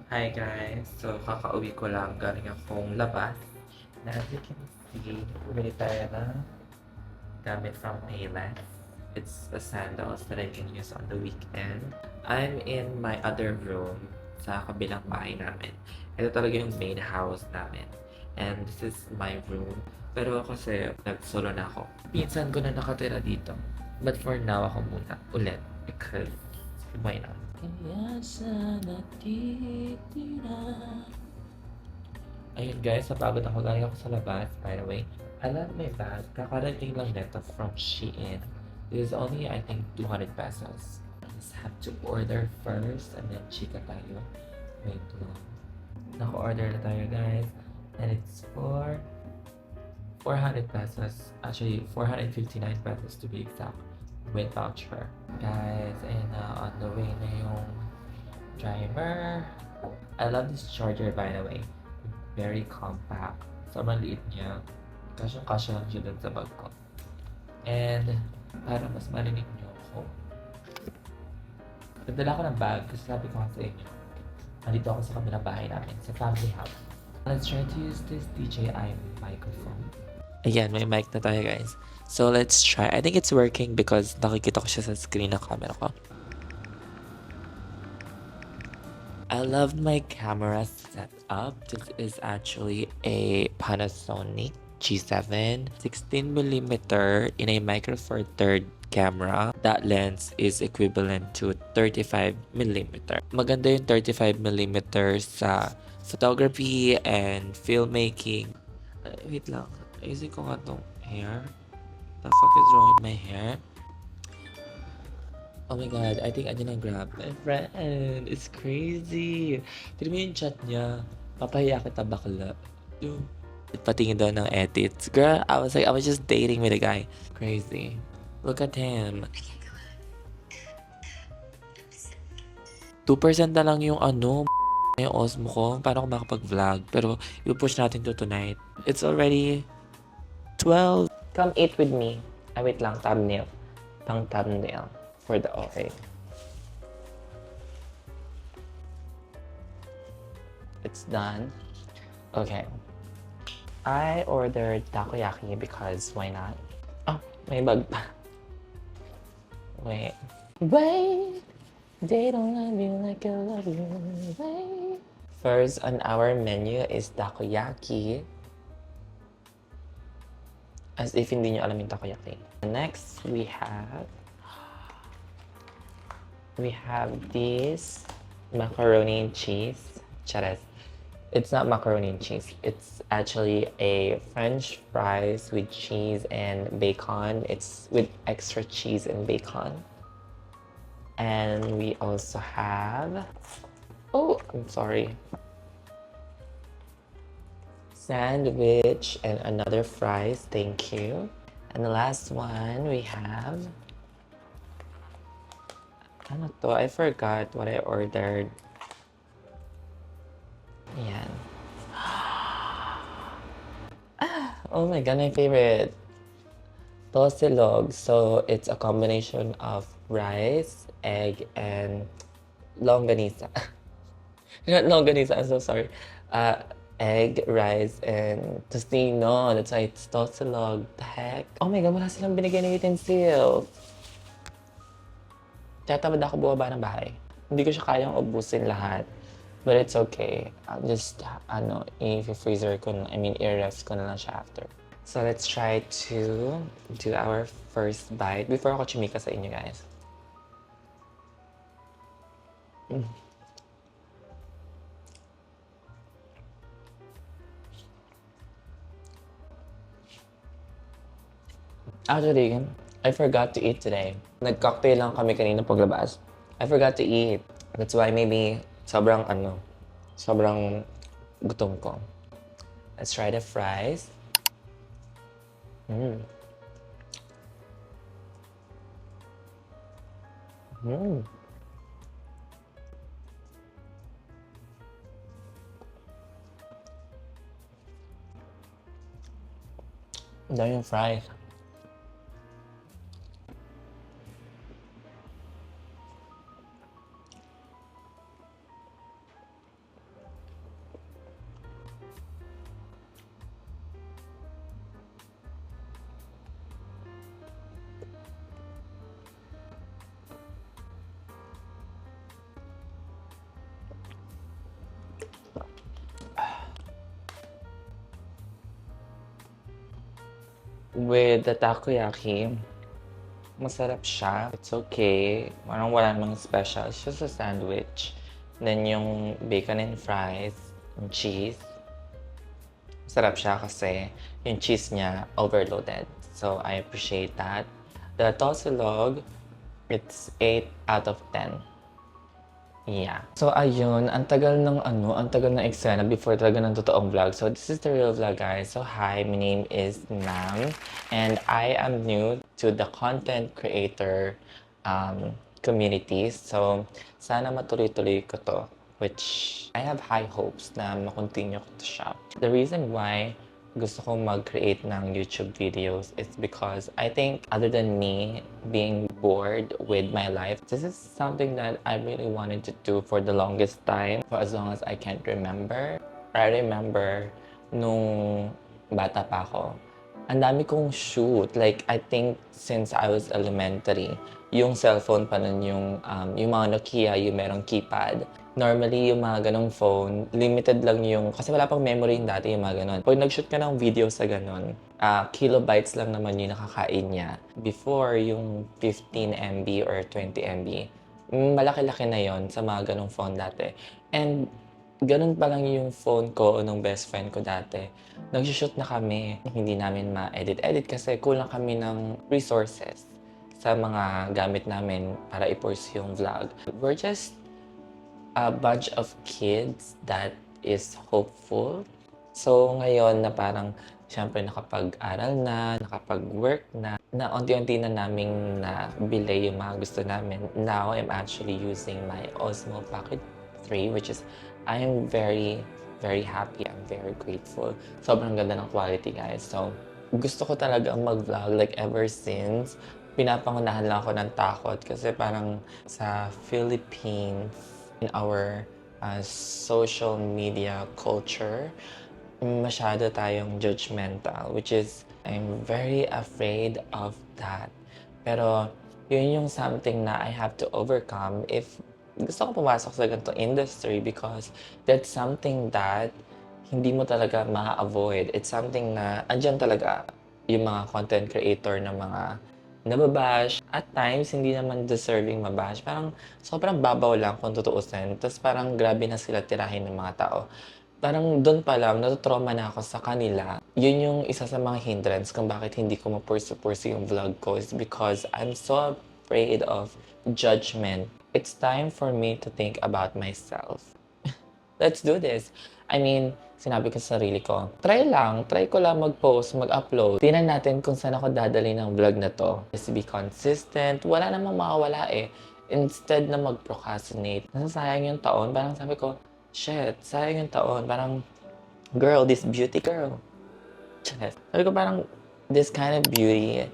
Hi guys! So, kakauwi ko lang galing akong labas. Na as you can see, bumili tayo ng gamit from Payless. It's a sandals that I can use on the weekend. I'm in my other room sa kabilang bahay namin. Ito talaga yung main house namin. And this is my room. Pero kasi nag-solo na ako. Pinsan ko na nakatira dito. But for now, ako muna ulit. Because, why not? Kaya siya natitira. Ayun guys, napagod ako. Galing ako sa labas, by the way. I love my bag. Kakarating lang neto from Shein. This is only, I think, 200 pesos. I just have to order first and then chika tayo. Wait lang. Naka-order na tayo guys. And it's for 400 pesos. Actually, 459 pesos to be exact. With voucher. Guys, ayun na, on the way na yung driver. I love this charger by the way. Very compact. Sobrang liit niya. Kasyang-kasya lang siya dun sa bag ko. And, para mas marinig niyo ako, nagdala ko ng bag kasi sabi ko nga sa inyo, nandito ako sa kabilang bahay namin, sa family house. Let's try to use this DJI microphone. Ayan, may mic na tayo guys. So, let's try. I think it's working because nakikita ko siya sa screen ng camera ko. I love my camera setup. This is actually a Panasonic G7 16mm in a Micro Four Third camera. That lens is equivalent to 35mm. Maganda yung 35mm sa photography and filmmaking. Wait lang. Ayusin ko nga tong hair. The fuck is wrong with my hair? Oh my god, I think I didn't grab my friend. It's crazy. Tignan mo yung chat niya. Papahiya kita bakla. Yung patingin daw ng edits. Girl, I was just dating with a guy. Crazy. Look at him. 2% na lang yung yung Osmo ko. Paano ako makapag-vlog? Pero i-push natin to tonight. It's already 12. Come eat with me. Wait lang, thumbnail. Pang thumbnail for the OA. It's done. Okay. I ordered takoyaki because why not? Oh, may bag pa. Wait. Wait. They don't love you like I love you. Wait. First on our menu is takoyaki. As if hindi nyo alam yung takoyaki. Next, we have this macaroni and cheese. Charas. It's not macaroni and cheese. It's actually a French fries with cheese and bacon. It's with extra cheese and bacon. And we also have, oh, I'm sorry. Sandwich and another fries, thank you. And the last one we have, ano to? I forgot what I ordered. Yan. Oh my god, my favorite. Tosilog. So it's a combination of rice, egg, and longganisa. Not longganisa, I'm so sorry. Egg, rice, and tocino. That's why it's tosilog. The heck? Oh my god, wala silang binigay na utensils. Tatamad ako bumaba ng bahay. Hindi ko siya kayang ubusin lahat. But it's okay. I'll just, i-freezer ko na, i-ref ko na lang siya after. So let's try to do our first bite before ako chumika sa inyo guys. Actually, I forgot to eat today. Nag-cocktail lang kami kanina paglabas. I forgot to eat. That's why maybe sobrang gutom ko. Let's try the fries. Mm. Mm. Ang dami yung fries. with the takoyaki. Masarap siya. It's okay. Parang wala namang special. It's just a sandwich. Then yung bacon and fries, and cheese. Masarap siya kasi yung cheese niya overloaded. So I appreciate that. The tosilog, it's 8 out of 10. Yeah. So ayun, ang tagal ng eksena before talaga ng totoong vlog. So this is the real vlog, guys. So hi, my name is Nam and I am new to the content creator community. So sana matuloy-tuloy ko to, which I have high hopes na makontinue ko to siya. The reason why gusto ko mag-create ng YouTube videos is because I think other than me being bored with my life, this is something that I really wanted to do for the longest time, for as long as I can't remember. I remember nung bata pa ako, ang dami kong shoot. Like, I think since I was elementary, yung cellphone pa nun yung mga Nokia, yung merong keypad. Normally, yung mga ganong phone, limited lang yung, kasi wala pang memory yung dati yung mga ganon. Pag nag-shoot ka ng video sa ganon, kilobytes lang naman yung nakakain niya. Before, yung 15 MB or 20 MB, malaki-laki na yon sa mga ganong phone dati. And ganun pa lang yung phone ko o nung best friend ko dati. Nag-shoot na kami. Hindi namin ma-edit-edit kasi kulang kami ng resources sa mga gamit namin para i-pursue yung vlog. We're just a bunch of kids that is hopeful. So ngayon na parang syempre nakapag-aral na, nakapag-work na unti-unti na naming nabili yung mga gusto namin. Now, I'm actually using my Osmo Pocket 3, which is, I am very, very happy. I'm very grateful. Sobrang ganda ng quality, guys. So, gusto ko talaga mag-vlog like ever since. Pinapangunahan lang ako ng takot kasi parang sa Philippines, in our social media culture, masyado tayong judgmental, which is, I'm very afraid of that. Pero, yun yung something na I have to overcome if gusto ko pumasok sa ganitong industry because that's something that hindi mo talaga ma-avoid. It's something na andyan talaga yung mga content creator na mga nababash. At times, hindi naman deserving mabash. Parang sobrang babaw lang kung tutuusin. Tapos parang grabe na sila tirahin ng mga tao. Parang doon pa lang, natutrauma na ako sa kanila. Yun yung isa sa mga hindrance kung bakit hindi ko ma-pursue yung vlog ko is because I'm so afraid of judgment. It's time for me to think about myself. Let's do this. I mean, sinabi ko sa sarili ko, try ko lang mag-post, mag-upload. Tingnan natin kung saan ako dadali ng vlog na to. Just be consistent. Wala namang makawala eh. Instead na mag-procrastinate, nasasayang yung taon. Parang sabi ko, shit, sayang yung taon. Parang, girl, this beauty girl. Shit. Sabi ko parang, this kind of beauty,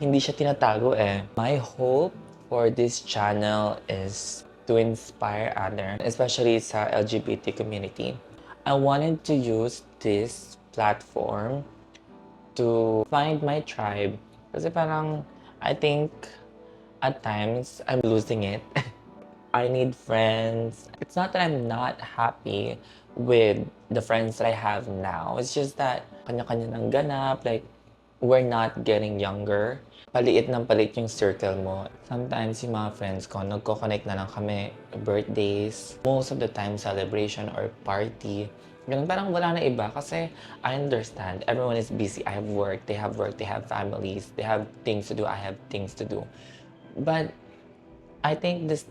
hindi siya tinatago eh. My hope for this channel is to inspire others, especially sa LGBT community. I wanted to use this platform to find my tribe. Kasi parang, I think, at times, I'm losing it. I need friends. It's not that I'm not happy with the friends that I have now. It's just that, kanya-kanya ng ganap, like, we're not getting younger. Paliit ng palit yung circle mo. Sometimes yung mga friends ko, nagko-connect na lang kami, birthdays, most of the time celebration or party. Ganun, parang wala na iba kasi I understand, everyone is busy. I have work, they have families, they have things to do, I have things to do. But I think this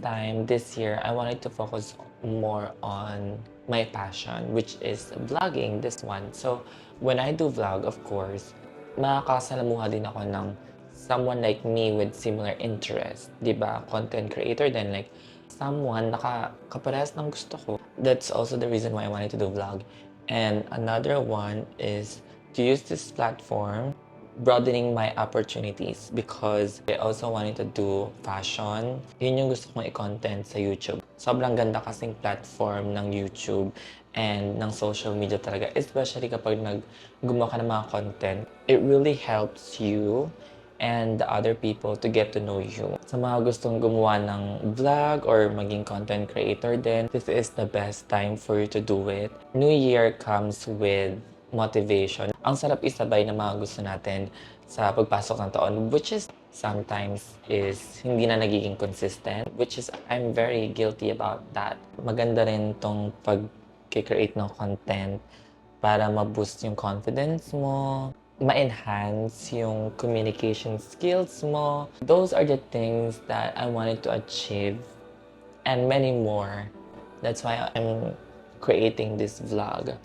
year, I wanted to focus more on my passion, which is vlogging, this one. So, when I do vlog, of course, makakasalamuha din ako ng someone like me with similar interests, di ba? Content creator then like someone kaparehas ng gusto ko. That's also the reason why I wanted to do vlog. And another one is to use this platform, broadening my opportunities because I also wanted to do fashion. Yun yung gusto kong i-content sa YouTube. Sobrang ganda kasing platform ng YouTube and ng social media talaga, especially kapag gumawa ka ng mga content. It really helps you and the other people to get to know you. Sa mga gustong gumawa ng vlog or maging content creator din, this is the best time for you to do it. New Year comes with motivation. Ang sarap isabay ng mga gusto natin sa pagpasok ng taon, which is sometimes is hindi na nagiging consistent, which is I'm very guilty about that. Maganda rin tong pag-create ng content para ma-boost yung confidence mo, ma-enhance yung communication skills mo. Those are the things that I wanted to achieve and many more. That's why I'm creating this vlog.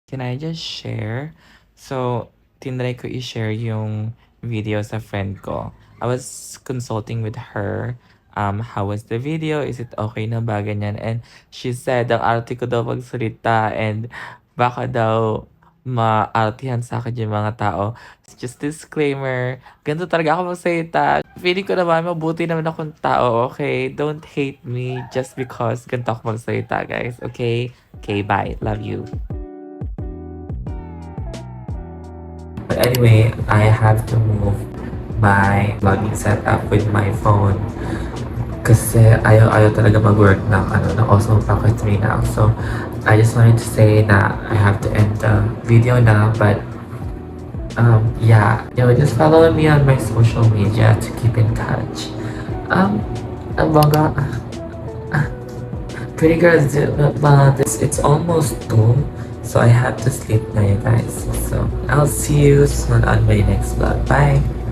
Can I just share? So, tinry ko i-share yung video sa friend ko. I was consulting with her. How was the video? Is it okay na ba? Ganyan. And she said, ang arte ko daw magsalita and baka daw maartihan sa akin yung mga tao. Just disclaimer, ganito talaga ako magsalita. Feeling ko naman, mabuti naman akong tao, okay? Don't hate me just because ganito ako magsalita, guys. Okay? Okay, bye. Love you. But anyway, I have to move my vlogging setup with my phone kasi ayaw talaga mag-work ng Osmo Pocket 3 now. So, I just wanted to say that I have to end the video now, but yeah, just follow me on my social media to keep in touch. Mga pretty girls, but it's almost 2. So I have to sleep now, you guys. So I'll see you soon on my next vlog. Bye!